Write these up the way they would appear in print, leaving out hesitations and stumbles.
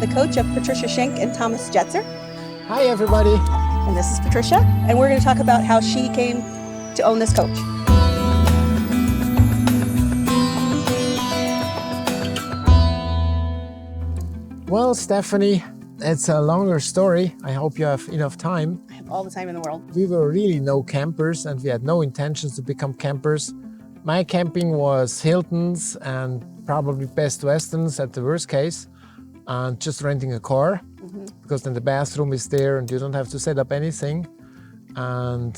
the coach of Patricia Schenk and Thomas Jetzer. Hi, everybody. And this is Patricia, and we're going to talk about how she came to own this coach. Well, Stephanie, it's a longer story. I hope you have enough time. I have all the time in the world. We were really no campers, and we had no intentions to become campers. My camping was Hilton's and probably Best Westerns at the worst case, and just renting a car, because then the bathroom is there and you don't have to set up anything. And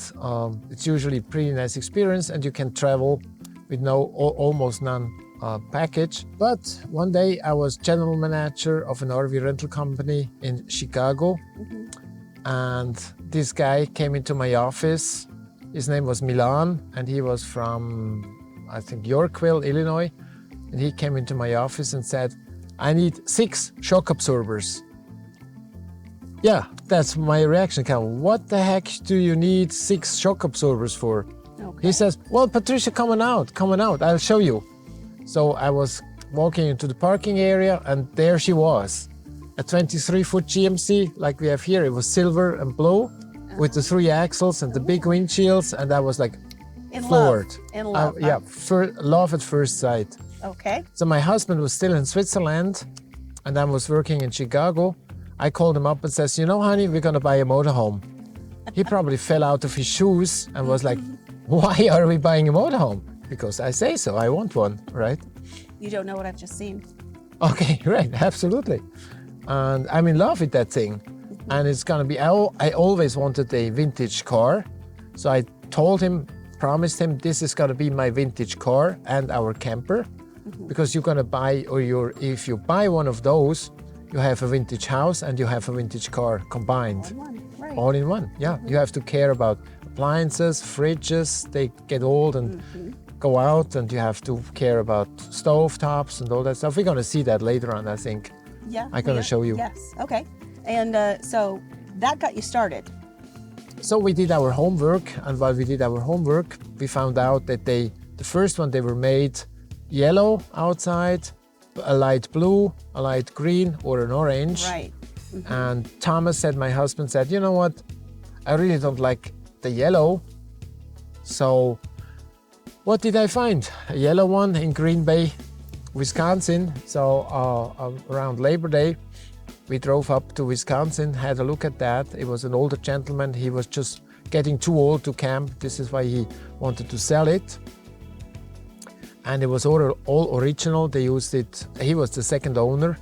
it's usually a pretty nice experience, and you can travel with almost none package. But one day I was general manager of an RV rental company in Chicago, and this guy came into my office. His name was Milan, and he was from, I think, Yorkville, Illinois. And he came into my office and said, I need 6 shock absorbers. Yeah, that's my reaction. What the heck do you need 6 shock absorbers for? Okay. He says, well, Patricia, come on out, I'll show you. So I was walking into the parking area, and there she was. A 23-foot GMC like we have here. It was silver and blue with the 3 axles and the big windshields, and I was like floored. In love. Yeah, love at first sight. Okay. So my husband was still in Switzerland, and I was working in Chicago. I called him up and says, you know, honey, we're gonna buy a motorhome. He probably fell out of his shoes and was like, why are we buying a motorhome? Because I say so, I want one, right? You don't know what I've just seen. Okay, right, absolutely. And I'm in love with that thing. And it's gonna be, I always wanted a vintage car. So I told him, promised him, this is gonna be my vintage car and our camper. Because you're gonna buy, if you buy one of those, you have a vintage house and you have a vintage car combined. All in one, right. All in one, yeah. You have to care about appliances, fridges, they get old and go out, and you have to care about stove tops and all that stuff. We're gonna see that later on, I think. Yeah. I'm gonna show you. Yes, okay. And so that got you started. So we did our homework, and while we did our homework, we found out that the first one, they were made yellow outside, a light blue, a light green, or an orange. Right. And Thomas said, my husband said, you know what, I really don't like the yellow. So what did I find? A yellow one in Green Bay, Wisconsin. So around Labor Day, we drove up to Wisconsin, had a look at that. It was an older gentleman. He was just getting too old to camp. This is why he wanted to sell it. And it was all original. They used it, he was the second owner,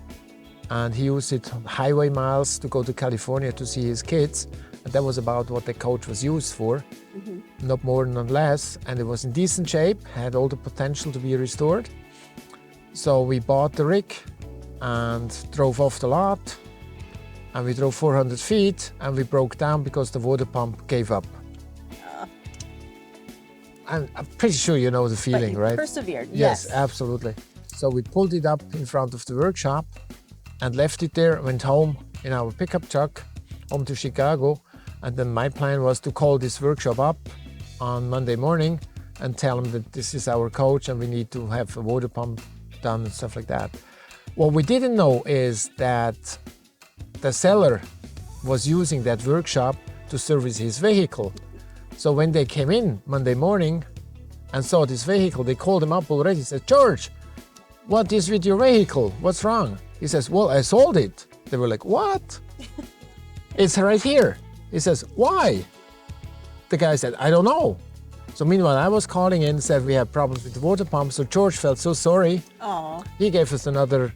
and he used it on highway miles to go to California to see his kids. And that was about what the coach was used for, not more, not less. And it was in decent shape, had all the potential to be restored. So we bought the rig and drove off the lot. And we drove 400 feet, and we broke down because the water pump gave up. I'm pretty sure you know the feeling, right? Persevered, yes. Yes, absolutely. So we pulled it up in front of the workshop and left it there, went home in our pickup truck, home to Chicago. And then my plan was to call this workshop up on Monday morning and tell them that this is our coach and we need to have a water pump done and stuff like that. What we didn't know is that the seller was using that workshop to service his vehicle. So when they came in Monday morning and saw this vehicle, they called him up already, said, George, what is with your vehicle? What's wrong? He says, well, I sold it. They were like, what? It's right here. He says, why? The guy said, I don't know. So meanwhile, I was calling in and said, we have problems with the water pump. So George felt so sorry. Aww. He gave us another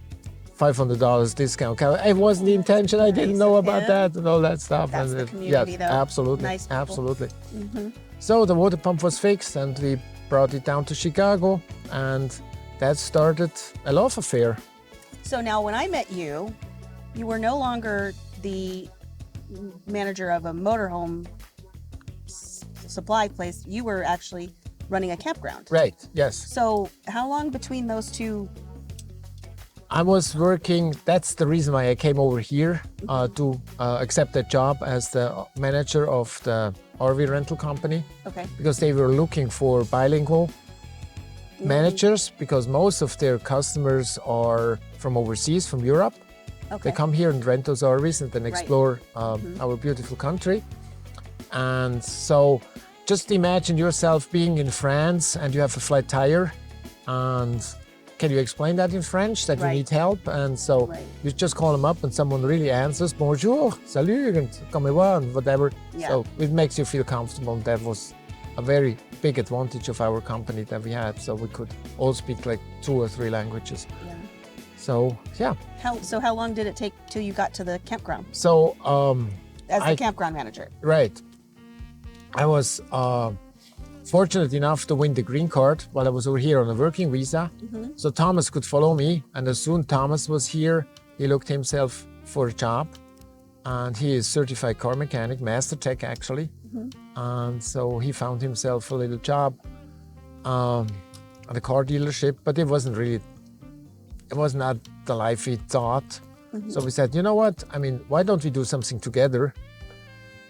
$500 discount. It wasn't the intention. I didn't know about that and all that stuff. That's and the community, yes, though. absolutely, Nice people. absolutely. So the water pump was fixed, and we brought it down to Chicago, and that started a love affair. So now, when I met you, you were no longer the manager of a motorhome supply place. You were actually running a campground. Right. Yes. So how long between those two? I was working, that's the reason why I came over here to accept that job as the manager of the RV rental company. Okay. Because they were looking for bilingual managers, because most of their customers are from overseas, from Europe. Okay. They come here and rent those RVs and then Right. explore our beautiful country. And so just imagine yourself being in France and you have a flat tire. And can you explain that in French, that you Right. need help? And so Right. you just call them up and someone really answers, bonjour, salut, and comment va, and whatever. Yeah. So it makes you feel comfortable. And that was a very big advantage of our company that we had. So we could all speak like 2 or 3 languages. Yeah. So yeah. How long did it take till you got to the campground So as the I- campground manager? right. I was fortunate enough to win the green card while I was over here on a working visa. So Thomas could follow me. And as soon Thomas was here, he looked himself for a job. And he is certified car mechanic, master tech actually. And so he found himself a little job at a car dealership, but it was not the life he thought. So we said, you know what? I mean, why don't we do something together?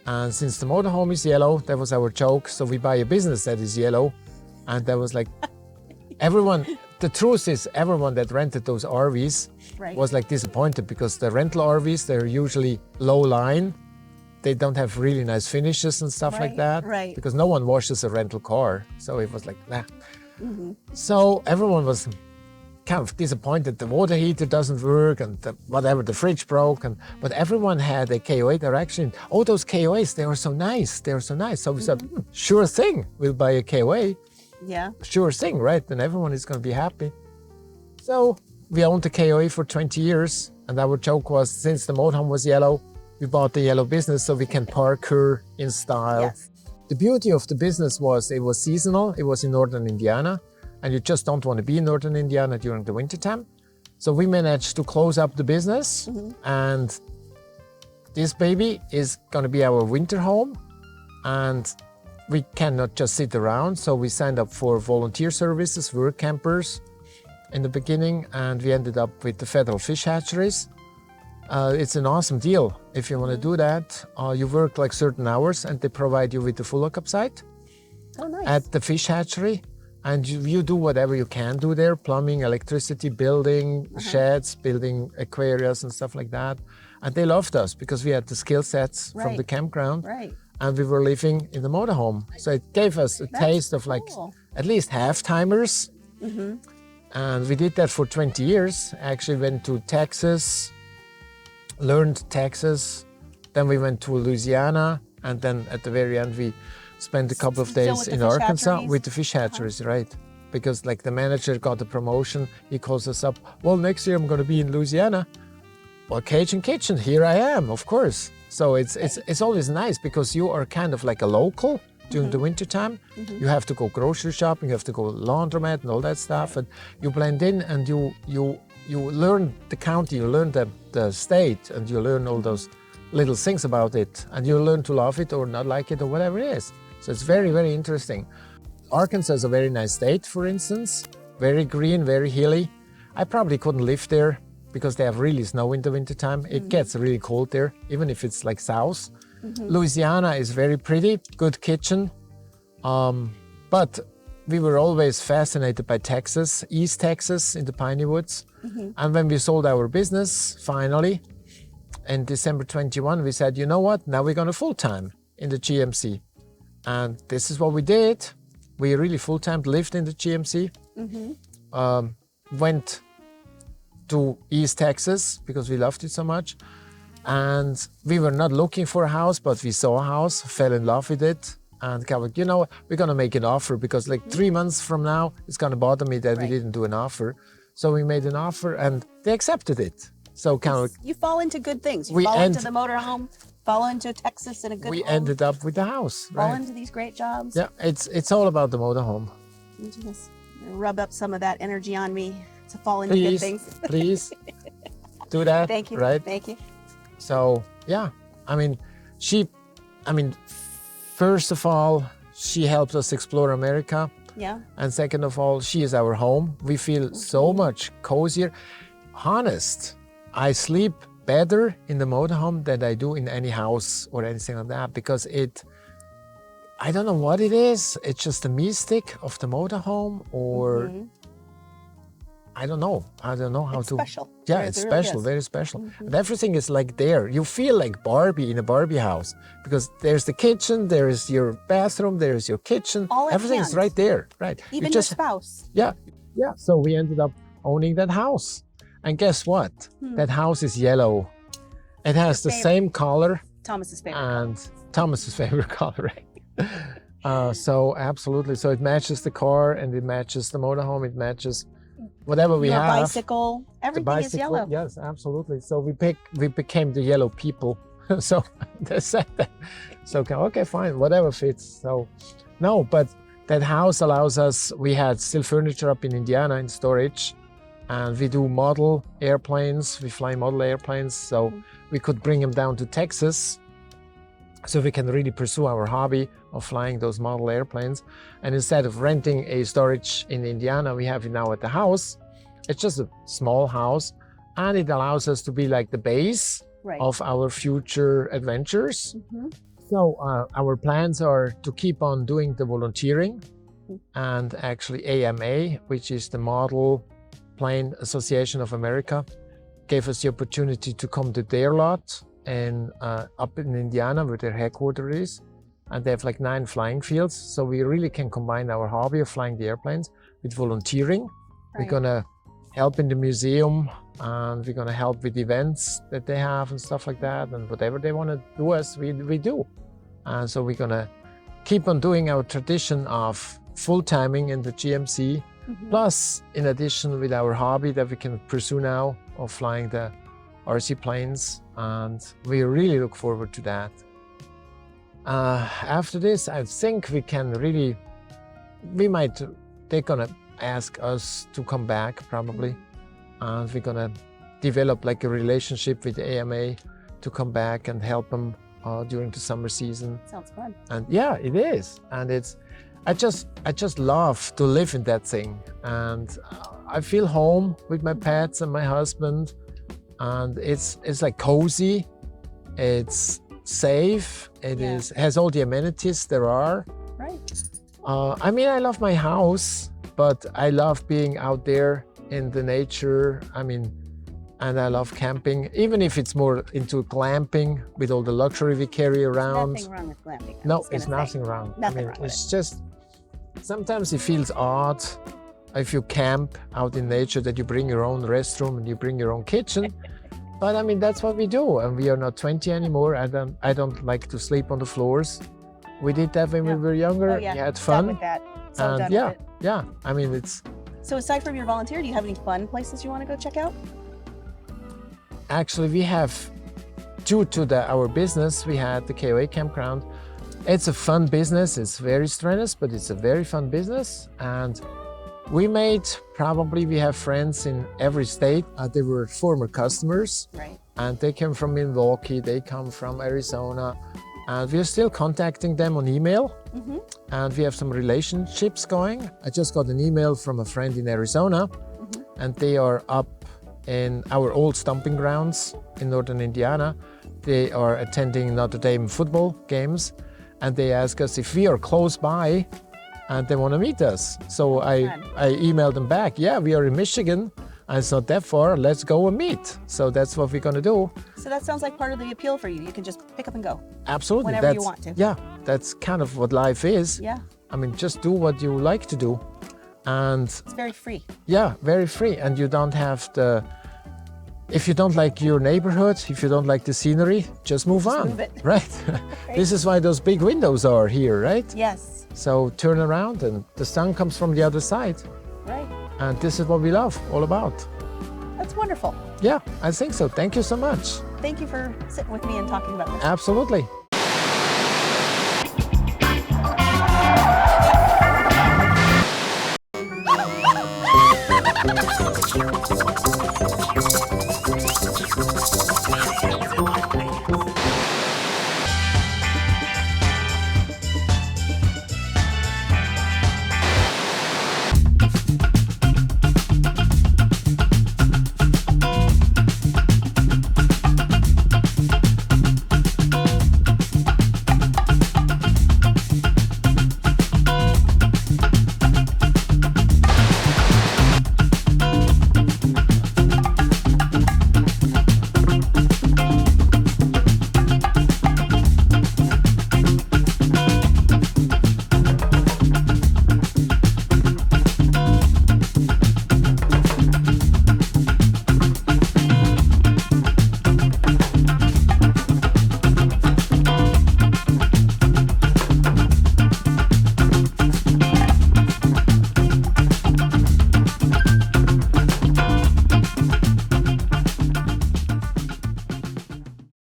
And since the motorhome is yellow, that was our joke. So we buy a business that is yellow. And that was like, the truth is everyone that rented those RVs Right. was like disappointed because the rental RVs, they're usually low line. They don't have really nice finishes and stuff like Right, that. right. Because no one washes a rental car. So it was like, nah. So everyone was kind of disappointed. The water heater doesn't work and the fridge broke. But everyone had a KOA direction. Oh, those KOAs, they were so nice. They were so nice. So we said, sure thing, we'll buy a KOA. Yeah. Sure thing, right? Then everyone is going to be happy. So we owned the KOA for 20 years. And our joke was, since the motorhome was yellow, we bought the yellow business so we can park her in style. Yes. The beauty of the business was it was seasonal. It was in northern Indiana. And you just don't want to be in northern Indiana during the wintertime. So we managed to close up the business. And this baby is going to be our winter home. And we cannot just sit around. So we signed up for volunteer services, work campers in the beginning. And we ended up with the federal fish hatcheries. It's an awesome deal. If you want to do that, you work like certain hours and they provide you with the full lockup site Oh, nice. at the fish hatchery. And you do whatever you can do there, plumbing, electricity, building sheds, building aquariums and stuff like that. And they loved us because we had the skill sets from the Right. campground. Right. And we were living in the motorhome. So it gave us a taste of like cool. at least half-timers. And we did that for 20 years. Actually went to Texas, learned Texas. Then we went to Louisiana. And then at the very end, we spent a couple of Still days with the in fish Arkansas hatcheries? with the fish hatcheries, right? Because like the manager got a promotion. He calls us up. Well, next year I'm going to be in Louisiana. Well, Cajun Kitchen, here I am, of course. So it's always nice because you are kind of like a local during the winter time. You have to go grocery shopping, you have to go laundromat and all that stuff, and you blend in and you learn the county, you learn the state, and you learn all those little things about it, and you learn to love it or not like it or whatever it is. So it's very, very interesting. Arkansas is a very nice state, for instance, very green, very hilly. I probably couldn't live there because they have really snow in the wintertime. It gets really cold there, even if it's like south. Louisiana is very pretty, good kitchen. But we were always fascinated by Texas, East Texas in the Piney Woods. And when we sold our business, finally, in December 21, we said, you know what, now we're going to full-time in the GMC. And this is what we did. We really full-time lived in the GMC. Went to East Texas because we loved it so much. And we were not looking for a house, but we saw a house, fell in love with it. And kind of like, you know, we're going to make an offer because like 3 months from now, it's going to bother me that we Right. didn't do an offer. So we made an offer and they accepted it. So kind of like, You fall into good things. You We fall into end- the motorhome, fall into Texas in a good we home, ended up with the house, fall right? into these great jobs. Yeah, it's all about the motorhome. You just rub up some of that energy on me to fall into Please, good things. please do that. Thank you. Right? Thank you. So yeah, I mean, first of all, she helped us explore America. Yeah. And second of all, she is our home. We feel so much cozier. Honest, I sleep better in the motorhome than I do in any house or anything like that because I don't know what it is. It's just the mystic of the motorhome or I don't know how It's to. special. Yeah, It it's really special, is. very special. And everything is like there. You feel like Barbie in a Barbie house because there's the kitchen, there is your bathroom, there is your kitchen. All at Everything is hand. right there, right? You Even your spouse. yeah, yeah. So we ended up owning that house, and guess what? That house is yellow. It has the favorite. same color Thomas's favorite. and Thomas's favorite color, right? So absolutely. So it matches the car and it matches the motorhome. It matches whatever we Your have. bicycle. The Everything is yellow. Yes, absolutely. So we became the yellow people. So they said that. So okay, fine, whatever fits. So no, but that house allows us. We had still furniture up in Indiana in storage, and we do model airplanes. We fly model airplanes, so we could bring them down to Texas, so we can really pursue our hobby of flying those model airplanes. And instead of renting a storage in Indiana, we have it now at the house. It's just a small house, and it allows us to be like the base Right. of our future adventures. So our plans are to keep on doing the volunteering, and actually AMA, which is the Model Plane Association of America, gave us the opportunity to come to their lot and up in Indiana where their headquarters is. And they have like 9 flying fields. So we really can combine our hobby of flying the airplanes with volunteering. Right. We're gonna help in the museum, and we're gonna help with events that they have and stuff like that. And whatever they wanna do us, we do. And so we're gonna keep on doing our tradition of full timing in the GMC, plus in addition with our hobby that we can pursue now of flying the RC planes. And we really look forward to that. After this, I think they're gonna ask us to come back probably, and we're gonna develop like a relationship with the AMA to come back and help them during the summer season. Sounds fun. And yeah, it is, and I just love to live in that thing, and I feel home with my pets and my husband, and it's like cozy, it's safe, has all the amenities there are. Right. I mean, I love my house, but I love being out there in the nature. I mean, and I love camping, even if it's more into glamping with all the luxury we carry around. Nothing wrong with glamping. No, it's nothing wrong. Nothing wrong with it's just sometimes it feels odd if you camp out in nature that you bring your own restroom and you bring your own kitchen. But I mean, that's what we do, and we are not 20 anymore. I don't like to sleep on the floors. We did that when we were younger. Oh, yeah. We had Done fun. with that. So And done yeah, with it. yeah. I mean, it's So aside from your volunteer, do you have any fun places you want to go check out? actually we have, due to our business, we had the KOA campground. It's a fun business. It's very strenuous, but it's a very fun business. And we have friends in every state. They were former customers, Right. and they came from Milwaukee, they come from Arizona, and we're still contacting them on email. And we have some relationships going. I just got an email from a friend in Arizona, and they are up in our old stomping grounds in northern Indiana. They are attending Notre Dame football games, and they ask us if we are close by and they want to meet us. So I emailed them back, yeah, we are in Michigan, and it's not that far, let's go and meet. So that's what we're gonna do. So that sounds like part of the appeal for you. You can just pick up and go. Absolutely. Whenever you want to. Yeah, that's kind of what life is. Yeah. I mean, just do what you like to do. And It's very free. yeah, very free. And you don't have if you don't like your neighborhood, if you don't like the scenery, just move on. move it. Right? This is why those big windows are here, right? Yes. So turn around and the sun comes from the other side. Right. And this is what we love all about. That's wonderful. Yeah, I think so. Thank you so much. Thank you for sitting with me and talking about this. Absolutely.